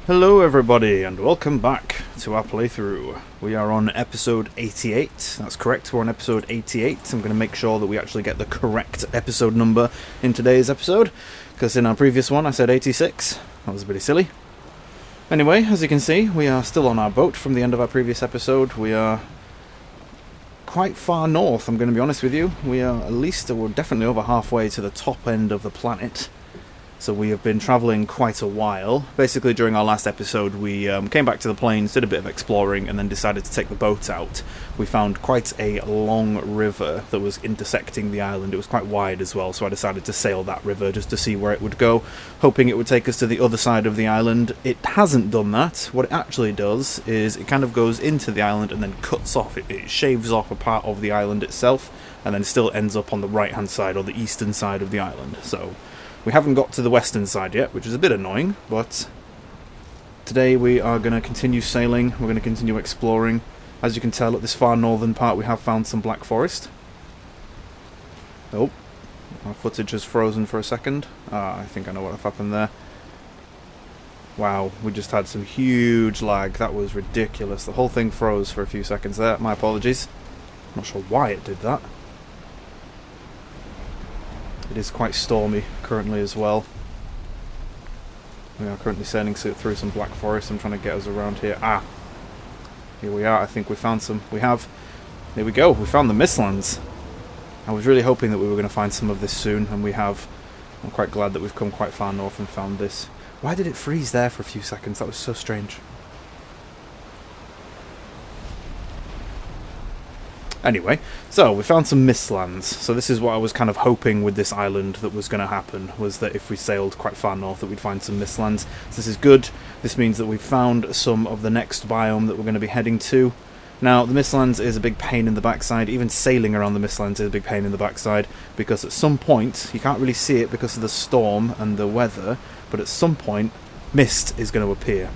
Hello everybody and welcome back to our playthrough. We are on episode 88, that's correct, we're on episode 88. I'm going to make sure that we actually get the correct episode number in today's episode, because in our previous one I said 86, that was a bit silly. Anyway, as you can see, we are still on our boat from the end of our previous episode. We are quite far north, I'm going to be honest with you. We're definitely over halfway to the top end of the planet. So we have been travelling quite a while. Basically, during our last episode, we came back to the plains, did a bit of exploring, and then decided to take the boat out. We found quite a long river that was intersecting the island. It was quite wide as well, so I decided to sail that river just to see where it would go, hoping it would take us to the other side of the island. It hasn't done that. What it actually does is it kind of goes into the island and then cuts off. It shaves off a part of the island itself, and then still ends up on the right-hand side, or the eastern side of the island. So we haven't got to the western side yet, which is a bit annoying, but today we are going to continue sailing, we're going to continue exploring. As you can tell, at this far northern part we have found some black forest. Oh, our footage has frozen for a second. I think I know what happened there. Wow, we just had some huge lag, that was ridiculous. The whole thing froze for a few seconds there, my apologies. Not sure why it did that. It is quite stormy currently as well. We are currently sailing through some black forest. I'm trying to get us around here. Here we are. I think we found some. There we go. We found the Mistlands. I was really hoping that we were going to find some of this soon, and we have. I'm quite glad that we've come quite far north and found this. Why did it freeze there for a few seconds? That was so strange. Anyway, so we found some Mistlands. So this is what I was kind of hoping with this island that was going to happen, was that if we sailed quite far north that we'd find some Mistlands. So this is good. This means that we've found some of the next biome that we're going to be heading to. Now, the Mistlands is a big pain in the backside. Even sailing around the Mistlands is a big pain in the backside, because at some point, you can't really see it because of the storm and the weather, but at some point, mist is going to appear.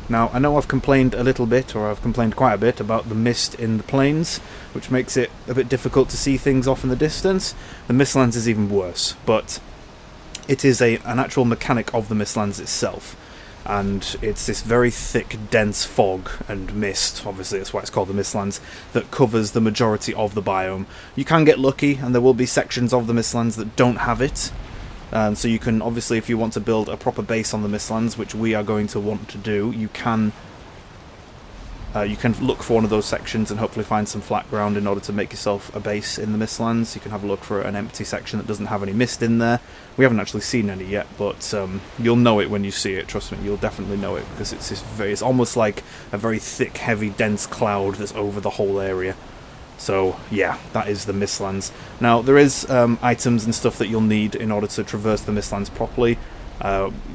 Now, I know I've complained a little bit, or I've complained quite a bit, about the mist in the plains, which makes it a bit difficult to see things off in the distance. The Mistlands is even worse, but it is an actual mechanic of the Mistlands itself. And it's this very thick, dense fog and mist, obviously that's why it's called the Mistlands, that covers the majority of the biome. You can get lucky, and there will be sections of the Mistlands that don't have it. So you can, obviously, if you want to build a proper base on the Mistlands, which we are going to want to do, you can look for one of those sections and hopefully find some flat ground in order to make yourself a base in the Mistlands. You can have a look for an empty section that doesn't have any mist in there. We haven't actually seen any yet, but you'll know it when you see it, trust me, you'll definitely know it, because it's almost like a very thick, heavy, dense cloud that's over the whole area. So, yeah, that is the Mistlands. Now, there is items and stuff that you'll need in order to traverse the Mistlands properly.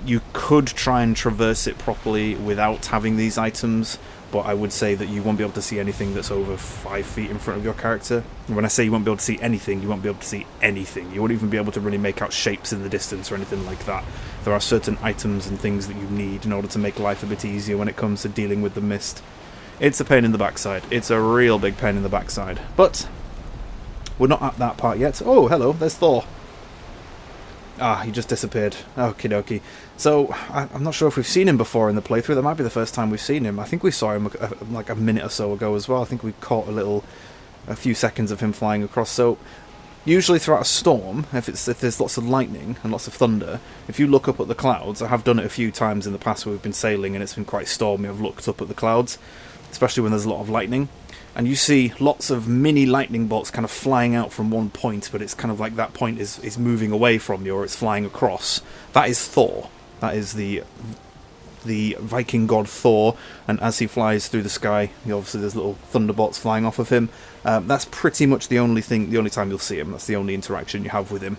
You could try and traverse it properly without having these items, but I would say that you won't be able to see anything that's over 5 feet in front of your character. And when I say you won't be able to see anything, you won't be able to see anything. You won't even be able to really make out shapes in the distance or anything like that. There are certain items and things that you need in order to make life a bit easier when it comes to dealing with the mist. It's a pain in the backside. It's a real big pain in the backside. But we're not at that part yet. Oh, hello, there's Thor. He just disappeared. Okie dokie. So, I'm not sure if we've seen him before in the playthrough. That might be the first time we've seen him. I think we saw him like a minute or so ago as well. I think we caught a few seconds of him flying across. So, usually throughout a storm, if there's lots of lightning and lots of thunder, if you look up at the clouds, I have done it a few times in the past where we've been sailing and it's been quite stormy, I've looked up at the clouds, especially when there's a lot of lightning, and you see lots of mini lightning bolts kind of flying out from one point, but it's kind of like that point is moving away from you, or it's flying across. That is Thor. That is the Viking god Thor, and as he flies through the sky, obviously there's little thunderbolts flying off of him. That's pretty much the only time you'll see him. That's the only interaction you have with him.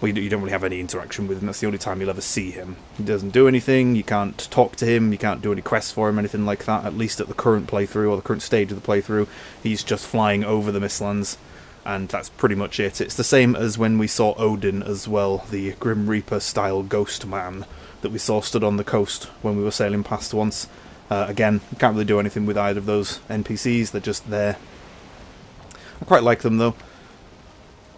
Well, you don't really have any interaction with him. That's the only time you'll ever see him. He doesn't do anything. You can't talk to him. You can't do any quests for him, anything like that. At least at the current playthrough, or the current stage of the playthrough, he's just flying over the Mistlands, and that's pretty much it. It's the same as when we saw Odin as well, the Grim Reaper-style ghost man that we saw stood on the coast when we were sailing past once. Again, you can't really do anything with either of those NPCs. They're just there. I quite like them, though.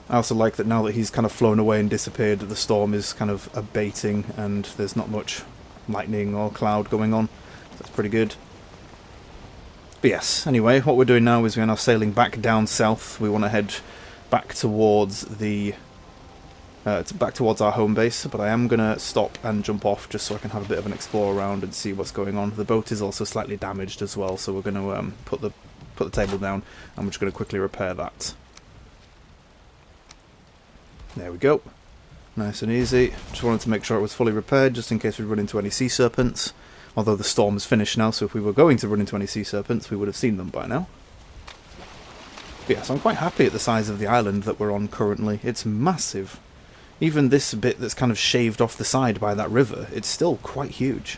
I also like that now that he's kind of flown away and disappeared, the storm is kind of abating and there's not much lightning or cloud going on. That's pretty good. But yes, anyway, what we're doing now is we're now sailing back down south. We want to head back towards the back towards our home base, but I am going to stop and jump off just so I can have a bit of an explore around and see what's going on. The boat is also slightly damaged as well, so we're going to put the table down and we're just going to quickly repair that. There we go. Nice and easy. Just wanted to make sure it was fully repaired just in case we run into any sea serpents. Although the storm is finished now, so if we were going to run into any sea serpents, we would have seen them by now. But yes, I'm quite happy at the size of the island that we're on currently. It's massive. Even this bit that's kind of shaved off the side by that river, it's still quite huge.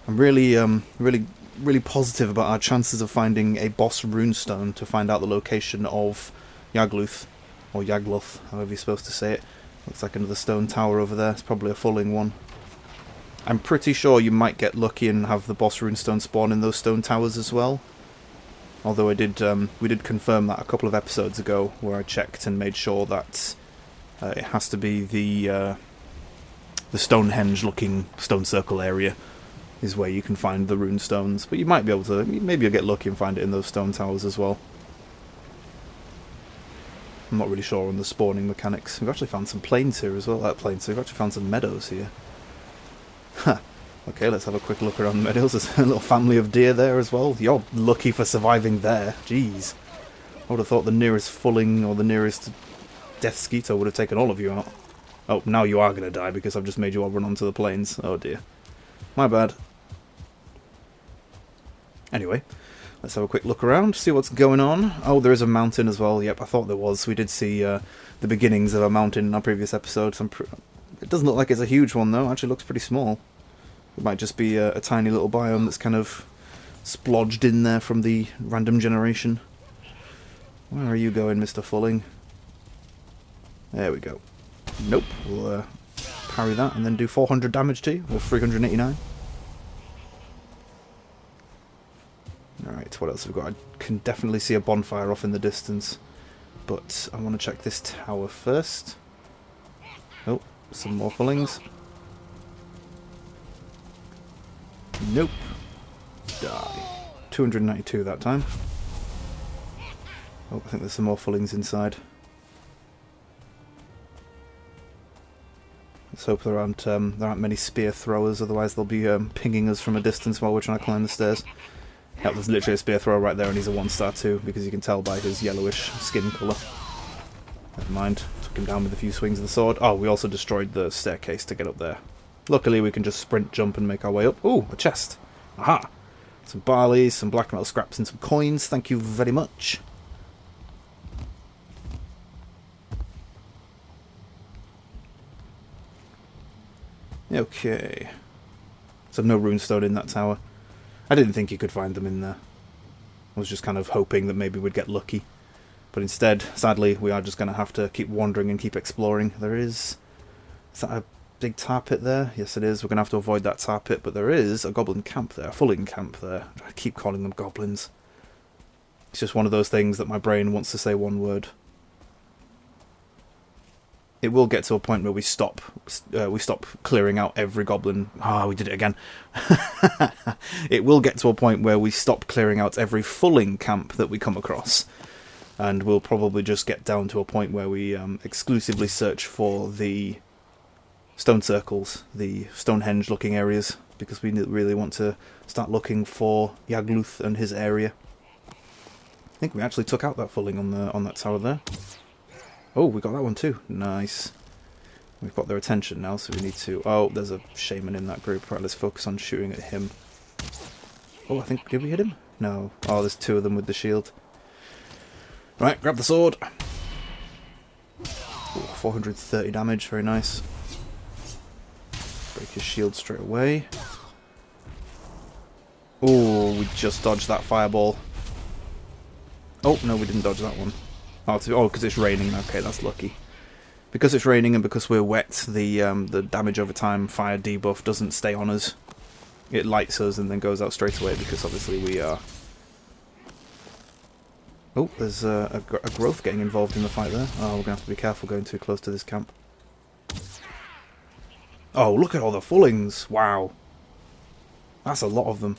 I'm really positive about our chances of finding a boss runestone to find out the location of Yagluth, or Yagluth, however you're supposed to say it. Looks like another stone tower over there. It's probably a falling one. I'm pretty sure you might get lucky and have the boss runestone spawn in those stone towers as well. Although we did confirm that a couple of episodes ago, where I checked and made sure that it has to be the Stonehenge-looking stone circle area is where you can find the runestones. But you might be able to, maybe you'll get lucky and find it in those stone towers as well. I'm not really sure on the spawning mechanics. We've actually found some plains here as well. We've actually found some meadows here. Huh. Okay, let's have a quick look around the meadows. There's a little family of deer there as well. You're lucky for surviving there. Jeez. I would have thought the nearest fulling or the nearest death skeeto would have taken all of you out. Oh, now you are going to die because I've just made you all run onto the plains. Oh dear. My bad. Anyway, let's have a quick look around, see what's going on. Oh, there is a mountain as well. Yep, I thought there was. We did see the beginnings of a mountain in our previous episode. It doesn't look like it's a huge one, though. It actually looks pretty small. It might just be a tiny little biome that's kind of splodged in there from the random generation. Where are you going, Mr. Fulling? There we go. Nope. We'll parry that and then do 400 damage to you, or 389. Alright, what else have we got? I can definitely see a bonfire off in the distance. But I want to check this tower first. Oh, some more fullings. Nope. Die. 292 that time. Oh, I think there's some more fullings inside. Let's hope there aren't many spear throwers, otherwise they'll be pinging us from a distance while we're trying to climb the stairs. Yep, there's literally a spear thrower right there, and he's a 1-star too, because you can tell by his yellowish skin colour. Never mind, took him down with a few swings of the sword. Oh, we also destroyed the staircase to get up there. Luckily we can just sprint, jump and make our way up. Ooh, a chest. Aha! Some barley, some black metal scraps and some coins, thank you very much. Okay. So no runestone in that tower. I didn't think you could find them in there. I was just kind of hoping that maybe we'd get lucky. But instead, sadly, we are just going to have to keep wandering and keep exploring. There is... Is that a big tar pit there? Yes, it is. We're going to have to avoid that tar pit, but there is a goblin camp there, a fulling camp there. I keep calling them goblins. It's just one of those things that my brain wants to say one word. It will get to a point where we stop clearing out every goblin. Ah, we did it again. It will get to a point where we stop clearing out every fulling camp that we come across. And we'll probably just get down to a point where we exclusively search for the stone circles, the Stonehenge-looking areas, because we really want to start looking for Yagluth and his area. I think we actually took out that fulling on that tower there. Oh, we got that one too. Nice. We've got their attention now, so we need to... Oh, there's a shaman in that group. Right, let's focus on shooting at him. Oh, I think... Did we hit him? No. Oh, there's two of them with the shield. Right, grab the sword. Ooh, 430 damage, very nice. Break his shield straight away. Oh, we just dodged that fireball. Oh, no, we didn't dodge that one. Oh, because it's raining. Okay, that's lucky. Because it's raining and because we're wet, the damage over time fire debuff doesn't stay on us. It lights us and then goes out straight away because obviously we are... Oh, there's a growth getting involved in the fight there. Oh, we're going to have to be careful going too close to this camp. Oh, look at all the fullings! Wow. That's a lot of them.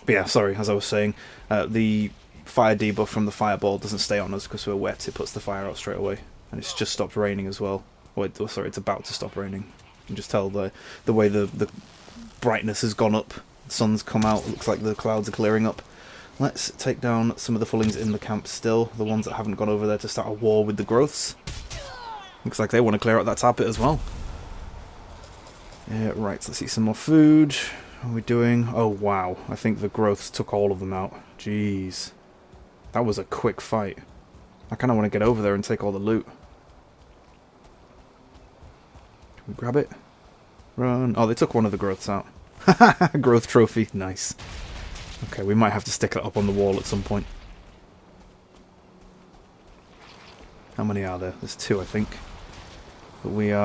But yeah, sorry, as I was saying, the fire debuff from the fireball doesn't stay on us because we're wet. It puts the fire out straight away. And it's just stopped raining as well. Oh, sorry, it's about to stop raining. You can just tell the way the brightness has gone up. The sun's come out. It looks like the clouds are clearing up. Let's take down some of the fullings in the camp still. The ones that haven't gone over there to start a war with the growths. Looks like they want to clear out that tar pit as well. Yeah, right, let's eat some more food. What are we doing? Oh, wow. I think the growths took all of them out. Jeez. That was a quick fight. I kind of want to get over there and take all the loot. Can we grab it? Run. Oh, they took one of the growths out. Growth trophy. Nice. Okay, we might have to stick that up on the wall at some point. How many are there? There's 2, I think. But we're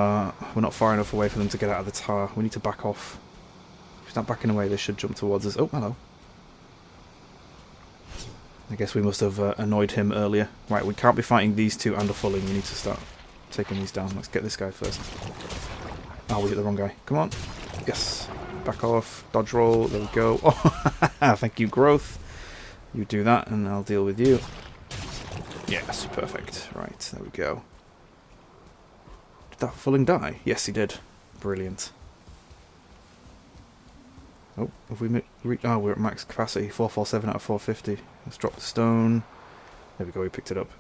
not far enough away for them to get out of the tar. We need to back off. If we start backing away, they should jump towards us. Oh, hello. I guess we must have annoyed him earlier. Right, we can't be fighting these 2 and a fulling. We need to start taking these down. Let's get this guy first. Oh, we hit the wrong guy. Come on. Yes. Back off. Dodge roll. There we go. Oh, thank you, growth. You do that, and I'll deal with you. Yes, perfect. Right, there we go. Did that fulling die? Yes, he did. Brilliant. Oh, have we reached? Oh, we're at max capacity. 447 out of 450. Let's drop the stone. There we go, we picked it up.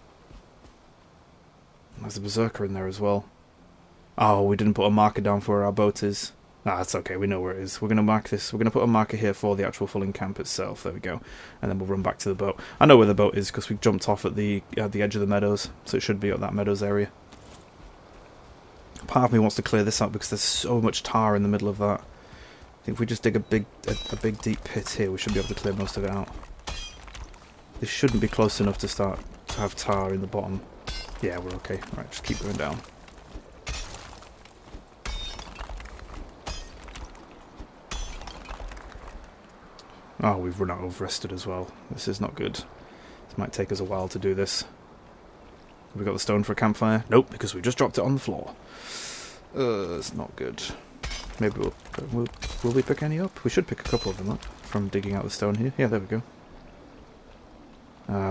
There's a berserker in there as well. Oh, we didn't put a marker down for where our boat is. Ah, that's okay, we know where it is. We're going to mark this. We're going to put a marker here for the actual fulling camp itself. There we go. And then we'll run back to the boat. I know where the boat is because we jumped off at the edge of the meadows. So it should be at that meadows area. Part of me wants to clear this out because there's so much tar in the middle of that. I think if we just dig a big deep pit here, we should be able to clear most of it out. This shouldn't be close enough to start to have tar in the bottom. Yeah, we're okay. Right, just keep going down. Oh, we've run out of rested as well. This is not good. This might take us a while to do this. Have we got the stone for a campfire? Nope, because we just dropped it on the floor. It's not good. Maybe will we pick any up? We should pick a couple of them up from digging out the stone here. Yeah, there we go.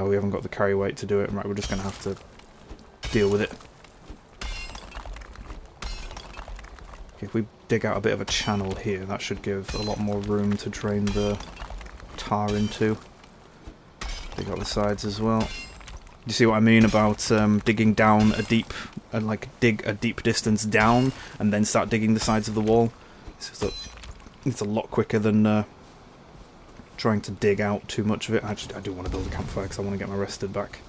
We haven't got the carry weight to do it. Right, we're just going to have to deal with it. If we dig out a bit of a channel here, that should give a lot more room to drain the tar into. Dig out the sides as well. You see what I mean about digging down a deep, dig a deep distance down and then start digging the sides of the wall? It's a lot quicker than trying to dig out too much of it. Actually, I do want to build a campfire because I want to get my rested back.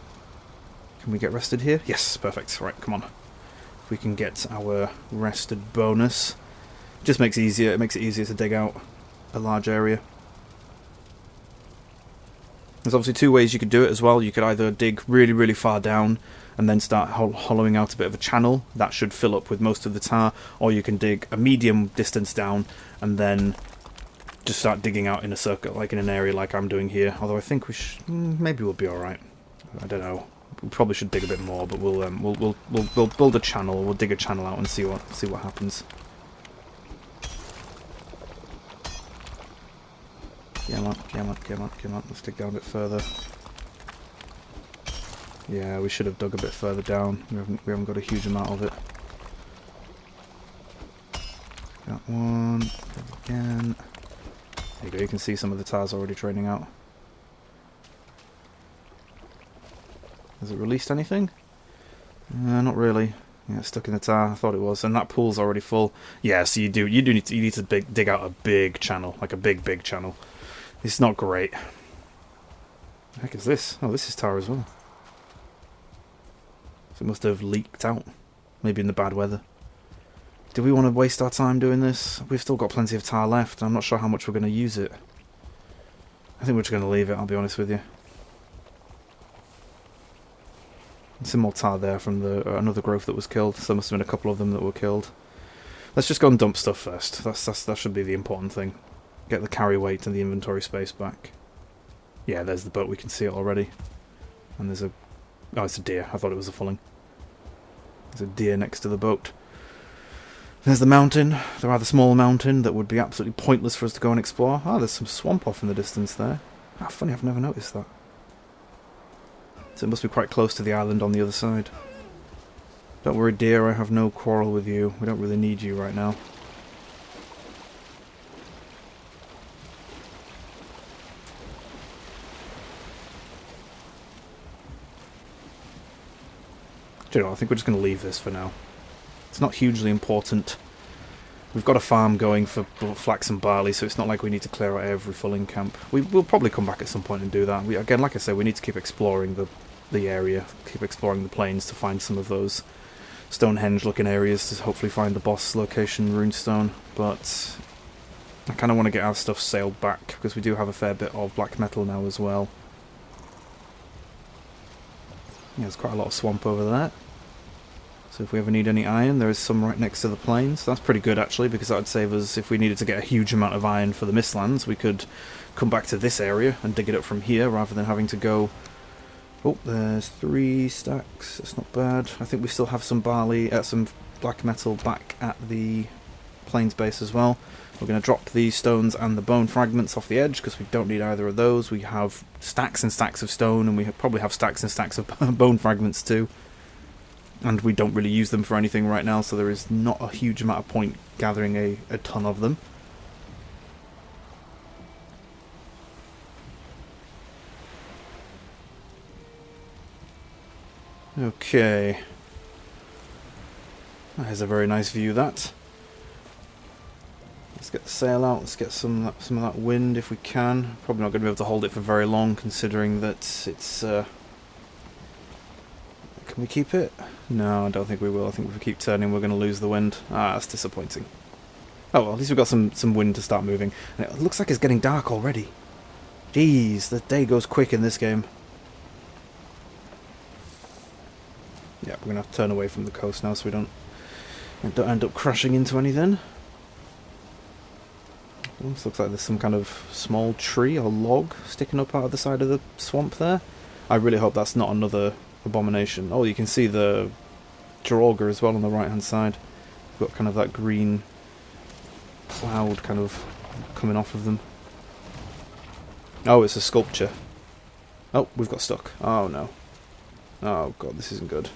Can we get rested here? Yes, perfect. Right, come on. If we can get our rested bonus, it just makes it easier. It makes it easier to dig out a large area. There's obviously 2 ways you could do it as well. You could either dig really, really far down and then start hollowing out a bit of a channel. That should fill up with most of the tar. Or you can dig a medium distance down and then just start digging out in a circle, like in an area like I'm doing here. Although I think we should, maybe we'll be alright. I don't know. We probably should dig a bit more, but we'll build a channel. We'll dig a channel out and see what happens. Come on. Let's dig down a bit further. Yeah, we should have dug a bit further down. We haven't got a huge amount of it. Got one. Again. There you go. You can see some of the tar's already draining out. Has it released anything? Not really. Yeah, it's stuck in the tar. I thought it was, and that pool's already full. Yeah, so you need to dig out a big channel, like a big channel. It's not great. What the heck is this? Oh, this is tar as well. So it must have leaked out. Maybe in the bad weather. Do we want to waste our time doing this? We've still got plenty of tar left. I'm not sure how much we're going to use it. I think we're just going to leave it, I'll be honest with you. Some more tar there from another growth that was killed. So there must have been a couple of them that were killed. Let's just go and dump stuff first. That should be the important thing. Get the carry weight and the inventory space back. Yeah, there's the boat. We can see it already. And there's a... Oh, it's a deer. I thought it was a fulling. There's a deer next to the boat. There's the mountain, the rather small mountain that would be absolutely pointless for us to go and explore. Ah, there's some swamp off in the distance there. Ah, funny, I've never noticed that. So it must be quite close to the island on the other side. Don't worry, dear, I have no quarrel with you. We don't really need you right now. Do you know, I think we're just going to leave this for now. It's not hugely important. We've got a farm going for flax and barley, so it's not like we need to clear out every fulling camp. We'll probably come back at some point and do that. Again, like I said, we need to keep exploring the area, keep exploring the plains to find some of those Stonehenge-looking areas to hopefully find the boss location, Runestone. But I kind of want to get our stuff sailed back, because we do have a fair bit of black metal now as well. Yeah, there's quite a lot of swamp over there. So if we ever need any iron, there is some right next to the plains. That's pretty good, actually, because that would save us, if we needed to get a huge amount of iron for the Mistlands, we could come back to this area and dig it up from here, rather than having to go... Oh, there's 3 stacks. That's not bad. I think we still have some barley, some black metal back at the plains base as well. We're going to drop the stones and the bone fragments off the edge, because we don't need either of those. We have stacks and stacks of stone, and we probably have stacks and stacks of bone fragments too. And we don't really use them for anything right now, so there is not a huge amount of point gathering a ton of them. Okay. There's a very nice view, that. Let's get the sail out, let's get some of that wind if we can. Probably not going to be able to hold it for very long, considering that it's... Can we keep it? No, I don't think we will. I think if we keep turning, we're going to lose the wind. Ah, that's disappointing. Oh, well, at least we've got some wind to start moving. And it looks like it's getting dark already. Jeez, the day goes quick in this game. Yeah, we're going to have to turn away from the coast now so we don't end up crashing into anything. This looks like there's some kind of small tree or log sticking up out of the side of the swamp there. I really hope that's not another abomination. Oh, you can see the Draugr as well on the right hand side. We've got kind of that green cloud kind of coming off of them. Oh, it's a sculpture. Oh, we've got stuck. Oh no. Oh god, this isn't good.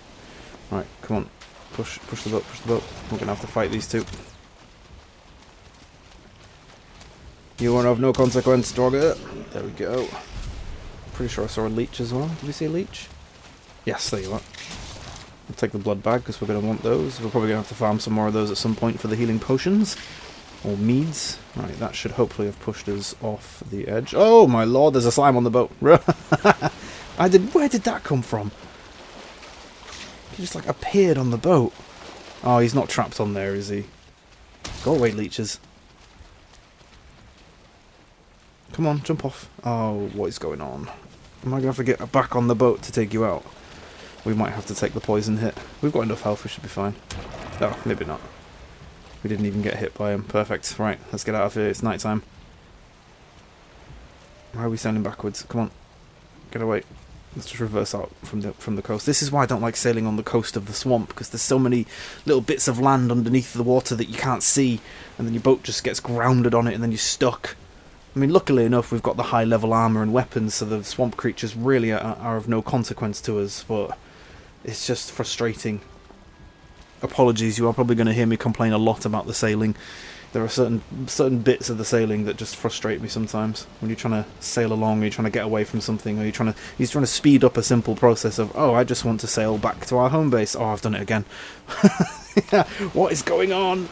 Right, come on. Push the boat, push the boat. We're gonna have to fight these two. You are of no consequence, Draugr. There we go. Pretty sure I saw a leech as well. Did we see a leech? Yes, there you are. We'll take the blood bag because we're going to want those. We're probably going to have to farm some more of those at some point for the healing potions. Or meads. Right, that should hopefully have pushed us off the edge. Oh my lord, there's a slime on the boat. Where did that come from? He just like appeared on the boat. Oh, he's not trapped on there, is he? Go away, leeches. Come on, jump off. Oh, what is going on? Am I going to have to get back on the boat to take you out? We might have to take the poison hit. We've got enough health, we should be fine. Oh, maybe not. We didn't even get hit by him. Perfect. Right, let's get out of here. It's night time. Why are we sailing backwards? Come on. Get away. Let's just reverse out from the coast. This is why I don't like sailing on the coast of the swamp, because there's so many little bits of land underneath the water that you can't see, and then your boat just gets grounded on it and then you're stuck. I mean, luckily enough, we've got the high-level armour and weapons, so the swamp creatures really are of no consequence to us, but it's just frustrating. Apologies, you are probably going to hear me complain a lot about the sailing. There are certain bits of the sailing that just frustrate me sometimes. When you're trying to sail along, or you're trying to get away from something, or you're trying to speed up a simple process of, oh, I just want to sail back to our home base. Oh, I've done it again. What is going on?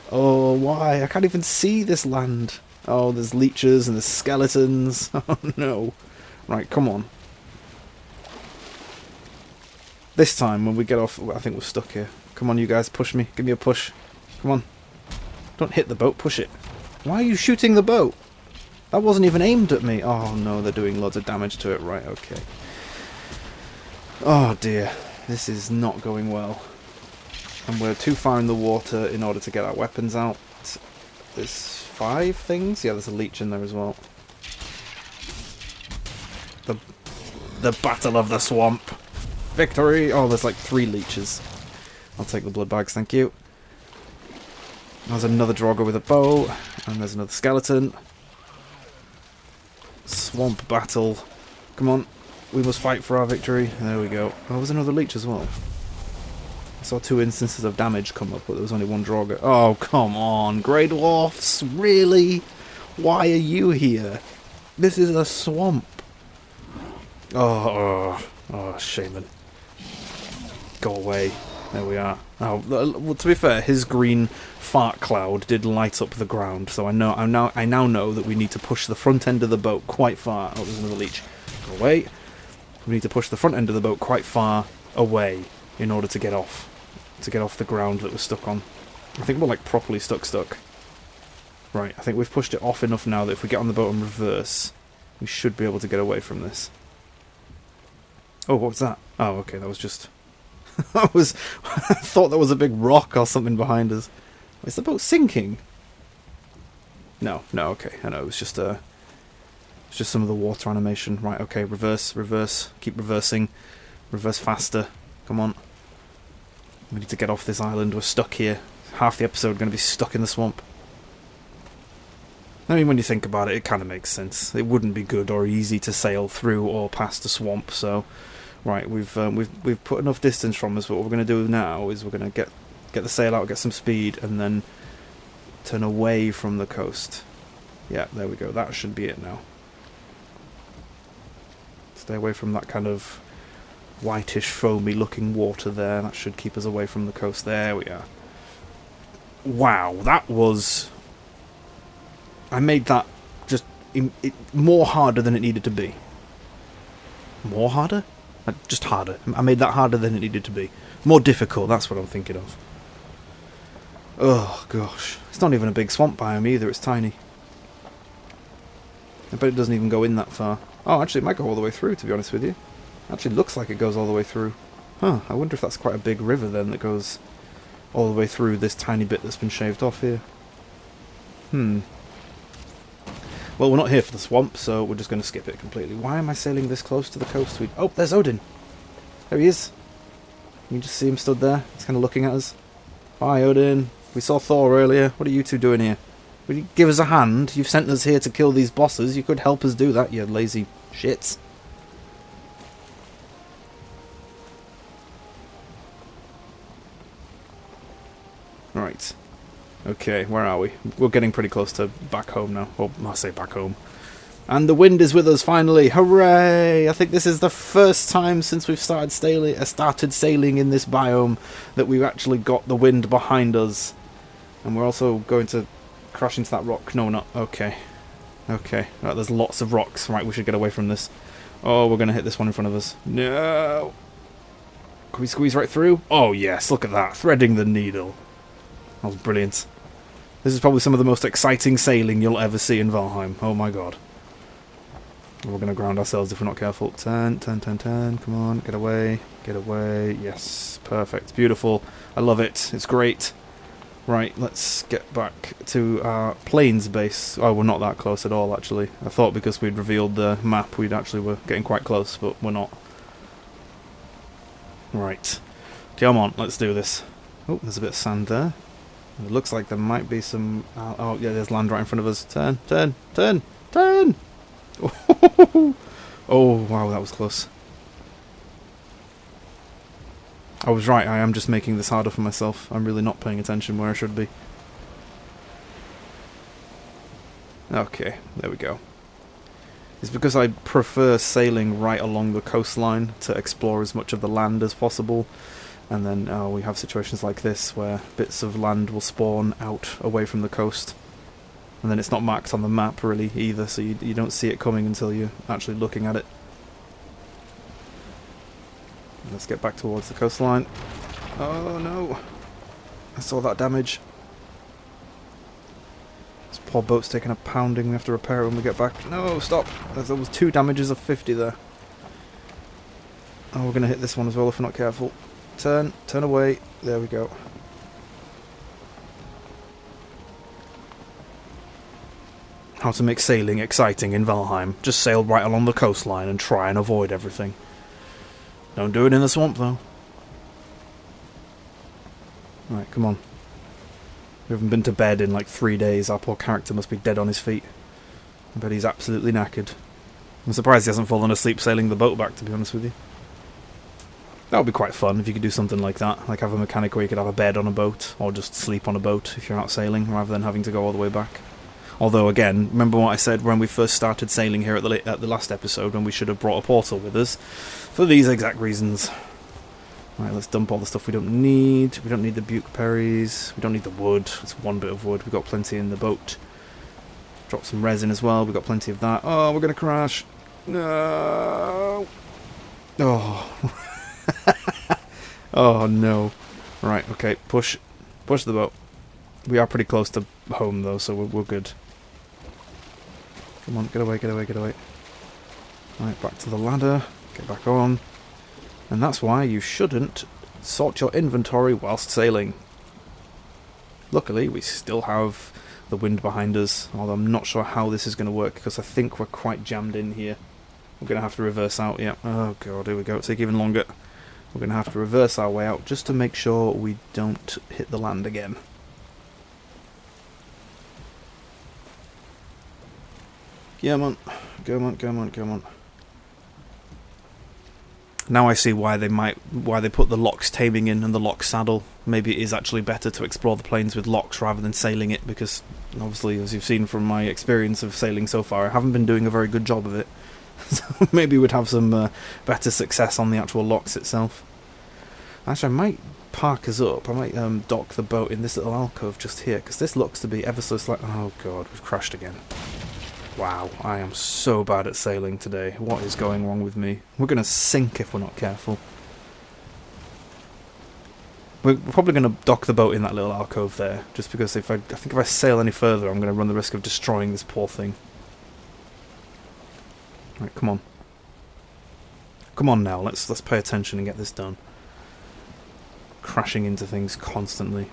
Oh, why? I can't even see this land. Oh, there's leeches and there's skeletons. Oh no. Right, come on. This time, when we get off, I think we're stuck here. Come on, you guys, push me. Give me a push. Come on. Don't hit the boat, push it. Why are you shooting the boat? That wasn't even aimed at me. Oh no, they're doing loads of damage to it. Right, okay. Oh dear. This is not going well. And we're too far in the water in order to get our weapons out. There's 5 things? Yeah, there's a leech in there as well. The Battle of the Swamp. Victory! Oh, there's like 3 leeches. I'll take the blood bags, thank you. There's another Draugr with a bow, and there's another skeleton. Swamp battle. Come on, we must fight for our victory. There we go. Oh, there's another leech as well. I saw 2 instances of damage come up, but there was only 1 Draugr. Oh, come on, Grey Dwarfs, really? Why are you here? This is a swamp. Oh, Shaman. Go away. There we are. Oh, well, to be fair, his green fart cloud did light up the ground, so I now know that we need to push the front end of the boat quite far. Oh, there's another leech. Go away. We need to push the front end of the boat quite far away in order to get off the ground that we're stuck on. I think we're like properly stuck. Right, I think we've pushed it off enough now that if we get on the boat and reverse, we should be able to get away from this. Oh, what was that? Oh, okay, that was just... I thought that was a big rock or something behind us. Is the boat sinking? No, okay. I know, it was just some of the water animation. Right, okay, reverse, keep reversing. Reverse faster. Come on. We need to get off this island. We're stuck here. Half the episode going to be stuck in the swamp. I mean, when you think about it, it kind of makes sense. It wouldn't be good or easy to sail through or past a swamp, so... Right, we've put enough distance from us, but what we're going to do now is we're going to get the sail out, get some speed, and then turn away from the coast. Yeah, there we go. That should be it now. Stay away from that kind of whitish, foamy-looking water there. That should keep us away from the coast. There we are. Wow, that was... I made that just more harder than it needed to be. More harder? Just harder. I made that harder than it needed to be. More difficult, that's what I'm thinking of. Oh, gosh. It's not even a big swamp biome either, it's tiny. I bet it doesn't even go in that far. Oh, actually, it might go all the way through, to be honest with you. Actually, looks like it goes all the way through. Huh, I wonder if that's quite a big river, then, that goes all the way through this tiny bit that's been shaved off here. Well, we're not here for the swamp, so we're just going to skip it completely. Why am I sailing this close to the coast? Oh, there's Odin. There he is. You can just see him stood there. He's kind of looking at us. Hi, Odin. We saw Thor earlier. What are you two doing here? Will you give us a hand? You've sent us here to kill these bosses. You could help us do that, you lazy shits. Right. Okay, where are we? We're getting pretty close to back home now. Well, I say back home. And the wind is with us, finally! Hooray! I think this is the first time since we've started sailing in this biome that we've actually got the wind behind us. And we're also going to crash into that rock. No, we're not. Okay. Okay. Right, there's lots of rocks. Right, we should get away from this. Oh, we're going to hit this one in front of us. No! Can we squeeze right through? Oh, yes, look at that. Threading the needle. That was brilliant. This is probably some of the most exciting sailing you'll ever see in Valheim. Oh my god. We're going to ground ourselves if we're not careful. Turn. Come on, get away. Get away. Yes, perfect. Beautiful. I love it. It's great. Right, let's get back to our plains base. Oh, we're not that close at all, actually. I thought because we'd revealed the map, we'd actually were getting quite close, but we're not. Right. Come on, let's do this. Oh, there's a bit of sand there. It looks like there might be some... oh, yeah, there's land right in front of us. Turn! Oh, wow, that was close. I was right, I am just making this harder for myself. I'm really not paying attention where I should be. Okay, there we go. It's because I prefer sailing right along the coastline to explore as much of the land as possible. And then we have situations like this where bits of land will spawn out away from the coast. And then it's not marked on the map really either, so you don't see it coming until you're actually looking at it. Let's get back towards the coastline. Oh no! I saw that damage. This poor boat's taking a pounding, we have to repair it when we get back. No, stop! There was 2 damages of 50 there. Oh, we're going to hit this one as well if we're not careful. Turn away. There we go. How to make sailing exciting in Valheim. Just sail right along the coastline and try and avoid everything. Don't do it in the swamp though. Right, come on. We haven't been to bed in like 3 days. Our poor character must be dead on his feet. I bet he's absolutely knackered. I'm surprised he hasn't fallen asleep sailing the boat back, to be honest with you. That would be quite fun if you could do something like that. Like have a mechanic where you could have a bed on a boat, or just sleep on a boat if you're out sailing, rather than having to go all the way back. Although, again, remember what I said when we first started sailing here at the last episode, when we should have brought a portal with us, for these exact reasons. Right, let's dump all the stuff we don't need. We don't need the buke berries. We don't need the wood. It's one bit of wood. We've got plenty in the boat. Drop some resin as well. We've got plenty of that. Oh, we're going to crash. No. Oh. Oh, no. Right, okay. Push the boat. We are pretty close to home, though, so we're good. Come on, get away, get away, get away. Right, back to the ladder. Get back on. And that's why you shouldn't sort your inventory whilst sailing. Luckily, we still have the wind behind us, although I'm not sure how this is going to work, because I think we're quite jammed in here. We're going to have to reverse out, yeah. Oh god, here we go, it'll take even longer. We're going to have to reverse our way out, just to make sure we don't hit the land again. Come on, come on, come on, come on. Now I see why they put the Lox taming in and the Lox saddle. Maybe it is actually better to explore the plains with Lox rather than sailing it, because obviously, as you've seen from my experience of sailing so far, I haven't been doing a very good job of it. So maybe we'd have some better success on the actual Lox itself. Actually, I might park us up. I might dock the boat in this little alcove just here, because this looks to be ever so slightly... Oh god, we've crashed again. Wow, I am so bad at sailing today. What is going wrong with me? We're going to sink if we're not careful. We're probably going to dock the boat in that little alcove there, just because I think if I sail any further, I'm going to run the risk of destroying this poor thing. Right, come on. Come on now, let's pay attention and get this done. Crashing into things constantly.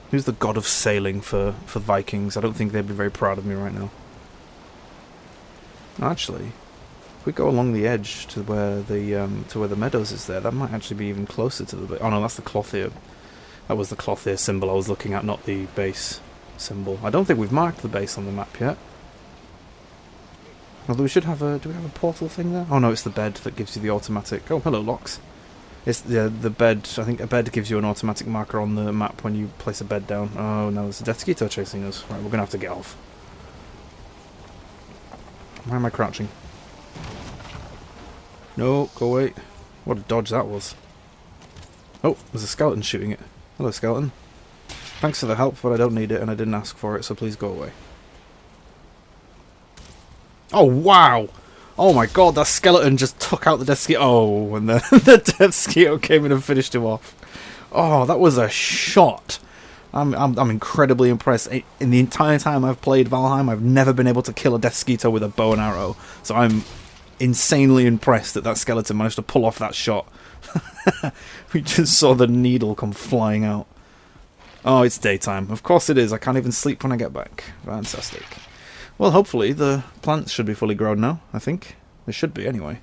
Who's the god of sailing for Vikings? I don't think they'd be very proud of me right now. Actually, if we go along the edge to where the meadows is there, that might actually be even closer to the... Oh no, that's the Clothier. That was the Clothier symbol I was looking at, not the base symbol. I don't think we've marked the base on the map yet. Although we should have a... Do we have a portal thing there? Oh no, it's the bed that gives you the automatic... Oh, hello, Lox. It's the bed. I think a bed gives you an automatic marker on the map when you place a bed down. Oh no, there's a Death Skeeter chasing us. Right, we're gonna have to get off. Why am I crouching? No, go away. What a dodge that was. Oh, there's a skeleton shooting it. Hello, skeleton. Thanks for the help, but I don't need it and I didn't ask for it, so please go away. Oh, wow! Oh my god, that skeleton just took out the Death Skeeter. Oh, and the Death Skeeter came in and finished him off. Oh, that was a shot. I'm incredibly impressed. In the entire time I've played Valheim, I've never been able to kill a Death Skeeter with a bow and arrow. So I'm insanely impressed that skeleton managed to pull off that shot. We just saw the needle come flying out. Oh, it's daytime. Of course it is. I can't even sleep when I get back. Fantastic. Well, hopefully the plants should be fully grown now, I think. They should be, anyway.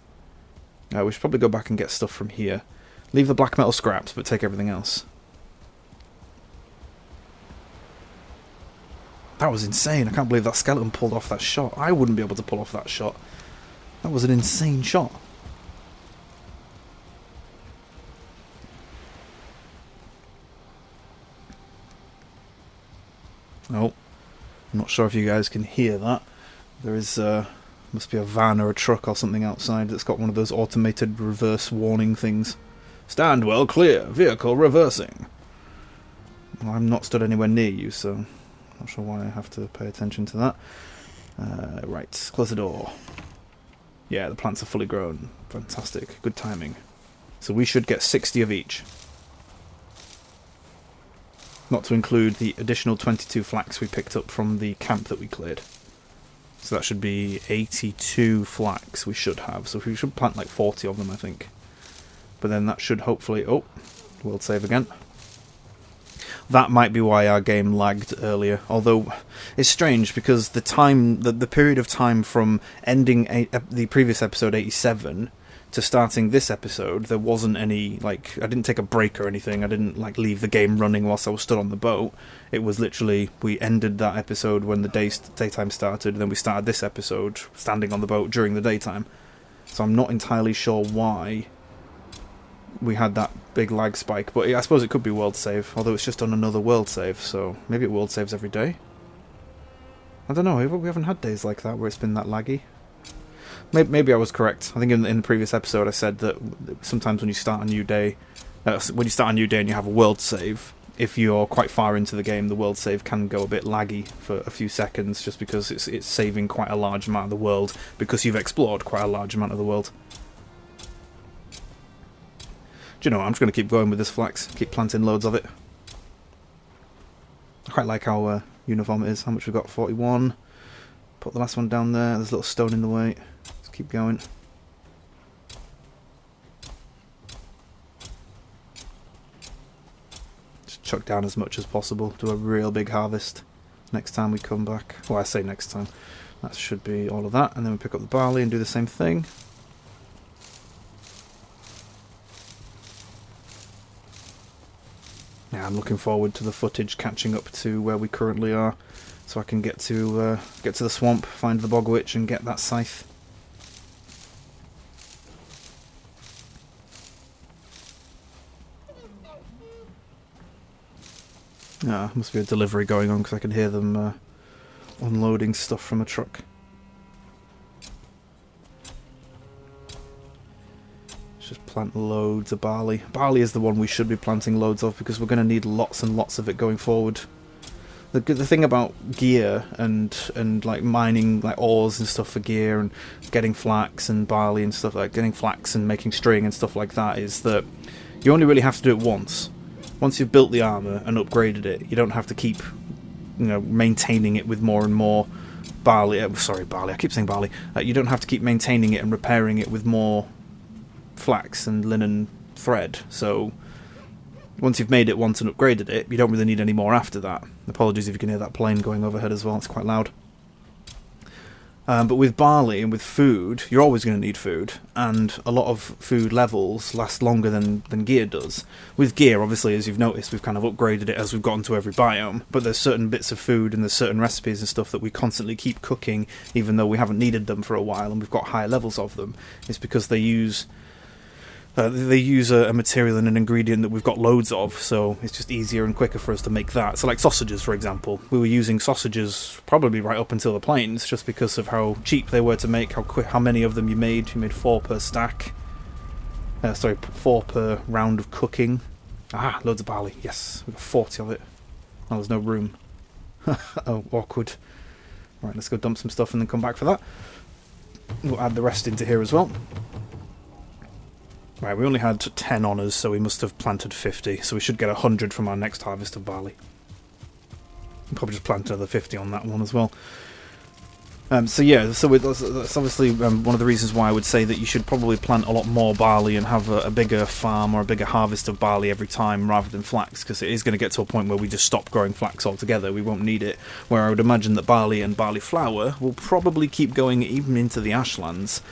We should probably go back and get stuff from here. Leave the black metal scraps, but take everything else. That was insane. I can't believe that skeleton pulled off that shot. I wouldn't be able to pull off that shot. That was an insane shot. Oh. I'm not sure if you guys can hear that. There is, must be a van or a truck or something outside that's got one of those automated reverse warning things. Stand well clear, vehicle reversing. Well, I'm not stood anywhere near you, so not sure why I have to pay attention to that. Right, close the door. Yeah, the plants are fully grown. Fantastic, good timing. So we should get 60 of each. Not to include the additional 22 flax we picked up from the camp that we cleared. So that should be 82 flax we should have. So we should plant like 40 of them, I think. But then that should hopefully... Oh, world save again. That might be why our game lagged earlier. Although, it's strange because the time, the period of time from ending the previous episode 87 to starting this episode, there wasn't any, like, I didn't take a break or anything. I didn't, like, leave the game running whilst I was stood on the boat. It was literally, we ended that episode when the daytime started, and then we started this episode standing on the boat during the daytime. So I'm not entirely sure why we had that big lag spike, but I suppose it could be world save, although it's just on another world save, so maybe it world saves every day? I don't know, we haven't had days like that where it's been that laggy. Maybe I was correct. I think in the previous episode I said that sometimes when you start a new day, and you have a world save, if you're quite far into the game, the world save can go a bit laggy for a few seconds, just because it's saving quite a large amount of the world, because you've explored quite a large amount of the world. Do you know what? I'm just going to keep going with this flax, keep planting loads of it. I quite like how uniform it is. How much we've got? 41. Put the last one down there. There's a little stone in the way. Let's keep going. Just chuck down as much as possible. Do a real big harvest next time we come back. Well, I say next time. That should be all of that. And then we pick up the barley and do the same thing. Yeah, I'm looking forward to the footage catching up to where we currently are, so I can get to the swamp, find the bog witch, and get that scythe. Ah, must be a delivery going on because I can hear them unloading stuff from a truck. Just plant loads of barley. Barley is the one we should be planting loads of because we're going to need lots and lots of it going forward. The thing about gear and like mining like ores and stuff for gear and getting flax and barley and stuff, like getting flax and making string and stuff like that, is that you only really have to do it once. Once you've built the armor and upgraded it, you don't have to keep, maintaining it with more and more barley. Barley. I keep saying barley. You don't have to keep maintaining it and repairing it with more flax and linen thread. So once you've made it once and upgraded it, you don't really need any more after that. Apologies if you can hear that plane going overhead as well, it's quite loud. But with barley and with food, you're always going to need food, and a lot of food levels last longer than gear does. With gear, obviously, as you've noticed, we've kind of upgraded it as we've gotten to every biome, but there's certain bits of food and there's certain recipes and stuff that we constantly keep cooking, even though we haven't needed them for a while, and we've got higher levels of them. It's because they use a material and an ingredient that we've got loads of, so it's just easier and quicker for us to make that. So like sausages, for example. We were using sausages probably right up until the plains, just because of how cheap they were to make, how many of them you made. You made 4 per stack. 4 per round of cooking. Ah, loads of barley. Yes, we've got 40 of it. Oh, there's no room. Oh, awkward. Right, let's go dump some stuff and then come back for that. We'll add the rest into here as well. Right, we only had 10 on us, so we must have planted 50, so we should get 100 from our next harvest of barley. We'll probably just plant another 50 on that one as well. That's obviously one of the reasons why I would say that you should probably plant a lot more barley and have a bigger farm or a bigger harvest of barley every time rather than flax, because it is going to get to a point where we just stop growing flax altogether. We won't need it, where I would imagine that barley and barley flour will probably keep going even into the Ashlands.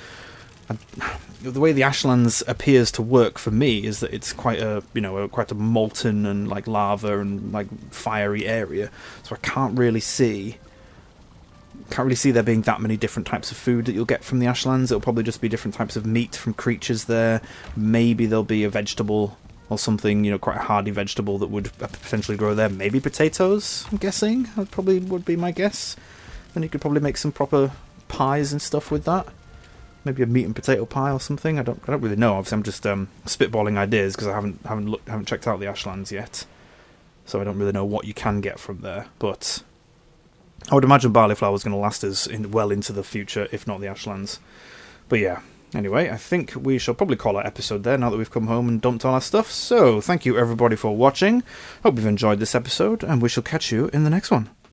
The way the Ashlands appears to work for me is that it's quite a molten and like lava and like fiery area, so I can't really see there being that many different types of food that you'll get from the Ashlands. It'll probably just be different types of meat from creatures there. Maybe there'll be a vegetable or something, quite a hardy vegetable that would potentially grow there. Maybe potatoes, I'm guessing. That probably would be my guess. Then you could probably make some proper pies and stuff with that. Maybe a meat and potato pie or something. I don't really know. Obviously, I'm just spitballing ideas because I haven't checked out the Ashlands yet, so I don't really know what you can get from there. But I would imagine barley flour is going to last us well into the future, if not the Ashlands. But yeah. Anyway, I think we shall probably call our episode there now that we've come home and dumped all our stuff. So thank you everybody for watching. Hope you've enjoyed this episode, and we shall catch you in the next one.